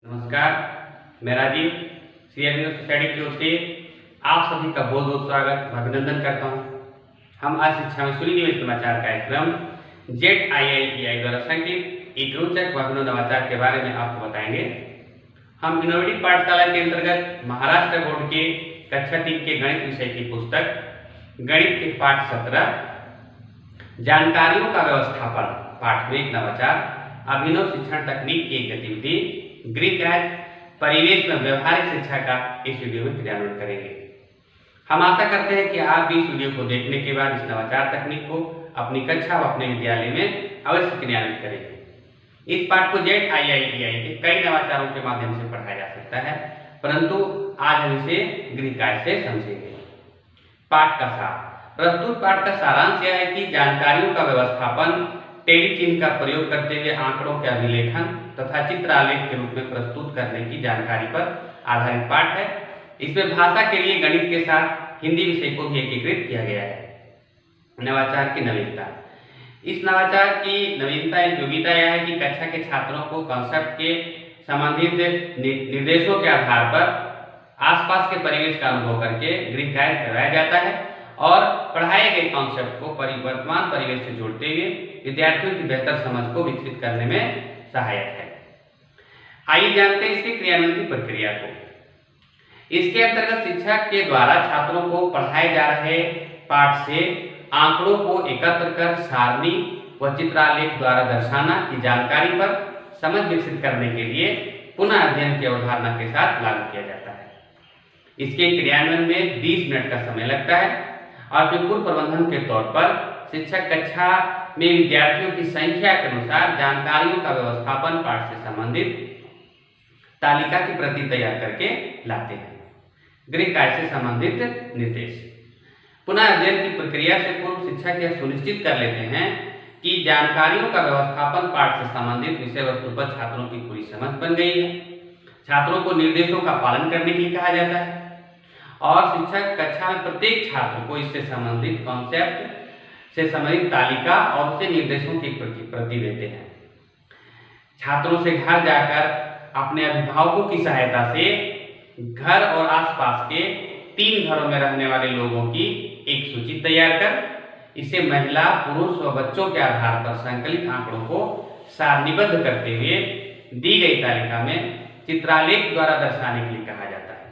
नमस्कार, मैं राजीव श्री अभिनव सोसाइटी की ओर से आप सभी का बहुत बहुत स्वागत अभिनंदन करता हूं। हम आज शिक्षा में सुनी हुई समाचार कार्यक्रम ZIIEI द्वारा संकलित एक रोचक व अभिनव नवाचार के बारे में आपको बताएंगे। हम इनोवेटिव पाठशाला के अंतर्गत महाराष्ट्र बोर्ड के कक्षा 3 के गणित विषय की पुस्तक गणित के पाठ 17 जानकारियों का व्यवस्थापन पाठ में एक नवाचार अभिनव शिक्षण तकनीक की एक गतिविधि ग्रीक आज परिवेश में व्यवहारिक शिक्षा का इस वीडियो में क्रियान्वयन करेंगे। हम आशा करते हैं कि आप भी इस वीडियो को देखने के बाद इस नवाचार तकनीक को अपनी कक्षा व अपने विद्यालय में अवश्य क्रियान्वित करेंगे। इस पाठ को ZIIEI के कई नवाचारों के माध्यम से पढ़ाया जा सकता है, परंतु आज हम इसे ग्रीक आज से समझेंगे। पाठ का सार। प्रस्तुत पाठ का सारांश यह है कि जानकारियों का व्यवस्थापन टेलीचिन्ह का प्रयोग करते हुए आंकड़ों के अभिलेखन तथा चित्र आलेख के रूप में प्रस्तुत करने की जानकारी पर आधारित पाठ है। इसमें भाषा के लिए गणित के साथ हिंदी विषय को भी एकीकृत किया गया है। नवाचार की नवीनता। इस नवाचार की नवीनता उपयोगिता यह है कि कक्षा के छात्रों को कॉन्सेप्ट के संबंधित निर्देशों के आधार पर आसपास के परिवेश का अनुभव करके ग्रीक गाइड करवाया जाता है और पढ़ाए गए कॉन्सेप्ट को वर्तमान परिवेश से जोड़ते हुए विद्यार्थियों की बेहतर समझ को विकसित करने में सहायक है। आइए जानते हैं इसके क्रियान्वयन की प्रक्रिया को। इसके अंतर्गत शिक्षक के द्वारा छात्रों को पढ़ाए जा रहे पाठ से आंकड़ों को एकत्र कर सारणी व चित्रालेख द्वारा दर्शाना की जानकारी पर समझ विकसित करने के लिए पुनः अध्ययन की अवधारणा के साथ लागू किया जाता है। इसके क्रियान्वयन में 20 मिनट का समय लगता है और फिर पूर्व प्रबंधन के तौर पर शिक्षक कक्षा में विद्यार्थियों की संख्या के अनुसार जानकारियों का व्यवस्थापन पाठ से संबंधित तालिका की प्रति तैयार करके लाते हैं। ग्रीक आज से संबंधित निर्देश। पुनः अध्ययन की प्रक्रिया से पूर्व शिक्षक यह सुनिश्चित कर लेते हैं कि जानकारियों का व्यवस्थापन पाठ से संबंधित विषय वस्तु पर छात्रों की पूरी समझ बन गई है। छात्रों को निर्देशों का पालन करने के लिए कहा जाता है और शिक्षक कक्षा में प्रत्येक छात्र को इससे संबंधित कॉन्सेप्ट से संबंधित तालिका और उससे निर्देशों की प्रति देते हैं। छात्रों से घर जाकर अपने अभिभावकों की सहायता से घर और आसपास के 3 घरों में रहने वाले लोगों की एक सूची तैयार कर इसे महिला, पुरुष व बच्चों के आधार पर संकलित आंकड़ों को सारणीबद्ध करते हुए दी गई तालिका में चित्रालेख द्वारा दर्शाने के लिए कहा जाता है।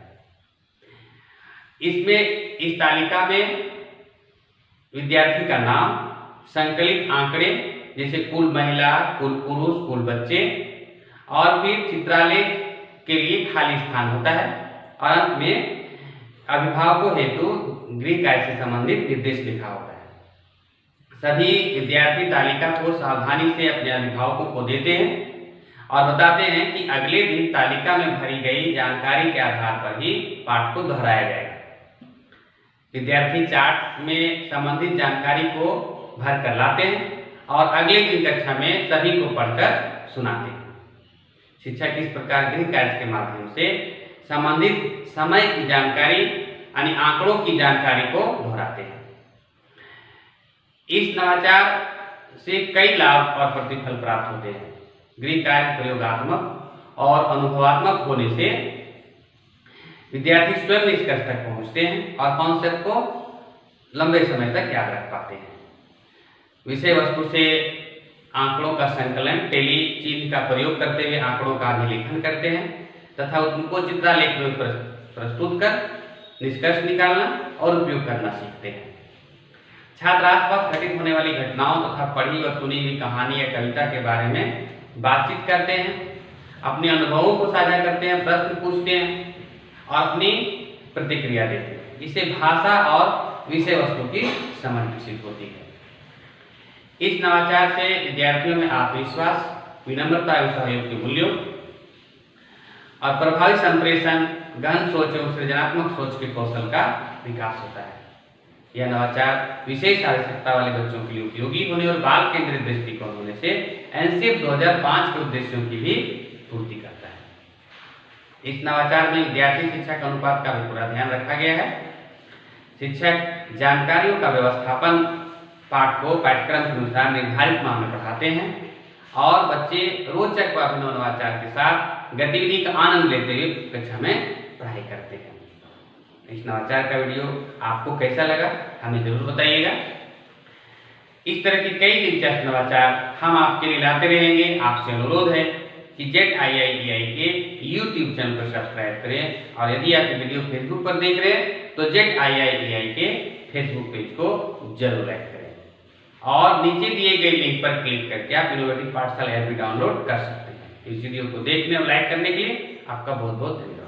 इसमें इस तालिका में विद्यार्थी का नाम, संकलित आंकड़े जैसे कुल महिला, कुल पुरुष, कुल बच्चे और फिर चित्रालेख के लिए खाली स्थान होता है और अंत में अभिभावकों हेतु ग्रीक आज से संबंधित निर्देश लिखा होता है। सभी विद्यार्थी तालिका को सावधानी से अपने अभिभावकों को देते हैं और बताते हैं कि अगले दिन तालिका में भरी गई जानकारी के आधार पर ही पाठ को दोहराया जाएगा। विद्यार्थी चार्ट में संबंधित जानकारी को भर कर लाते हैं और अगले दिन कक्षा में सभी को पढ़कर सुनाते हैं। शिक्षक इस प्रकार गृह कार्य के माध्यम से संबंधित समय की जानकारी यानी आंकड़ों की जानकारी को दोहराते हैं। इस नवाचार से कई लाभ और प्रतिफल प्राप्त होते हैं। गृह कार्य प्रयोगात्मक और अनुभवात्मक होने से विद्यार्थी स्वयं निष्कर्ष तक पहुंचते हैं और कॉन्सेप्ट को लंबे समय तक याद रख पाते हैं। विषय वस्तु से आंकड़ों का संकलन टेली चिन्ह का प्रयोग करते हुए आंकड़ों का अभिलेखन करते हैं तथा उनको चित्रालेख में प्रस्तुत कर निष्कर्ष निकालना और उपयोग करना सीखते हैं। छात्र आसपास घटित होने वाली घटनाओं तथा पढ़ी व सुनी हुई कहानी या कविता के बारे में बातचीत करते हैं, अपने अनुभवों को साझा करते हैं, प्रश्न पूछते हैं और अपनी प्रतिक्रिया देते हैं। इससे भाषा और विषय वस्तु की समझ विकसित होती है। इस नवाचार से विद्यार्थियों में आत्मविश्वास, विनम्रता एवं सहयोग के मूल्यों और प्रभावी संप्रेषण, गहन सोच एवं सृजनात्मक सोच के कौशल का विकास होता है। यह नवाचार विशेष आवश्यकता वाले बच्चों के लिए उपयोगी होने और बाल केंद्रित दृष्टिकोण होने से एनसीएफ 2005 के उद्देश्यों की भी पूर्ति करता है। इस नवाचार में विद्यार्थी शिक्षक अनुपात का भी पूरा ध्यान रखा गया है। शिक्षक जानकारियों का व्यवस्थापन पाठ को पाठ्यक्रम के अनुसार निर्धारित माह में पढ़ाते हैं और बच्चे रोचक व अभिनव नवाचार के साथ गतिविधि का आनंद लेते हुए कक्षा में पढ़ाई करते हैं। इस नवाचार का वीडियो आपको कैसा लगा हमें जरूर बताइएगा। इस तरह की कई दिलचस्प नवाचार हम आपके लिए लाते रहेंगे। आपसे अनुरोध है कि ZIIEI के YouTube चैनल को सब्सक्राइब करें और यदि आप ये वीडियो फेसबुक पर देख रहे हैं तो ZIIEI के फेसबुक पेज को जरूर लाइक करें और नीचे दिए गए लिंक पर क्लिक करके आप इनोवेटिव पाठशाला ऐप भी डाउनलोड कर सकते हैं। इस वीडियो को देखने और लाइक करने के लिए आपका बहुत बहुत धन्यवाद।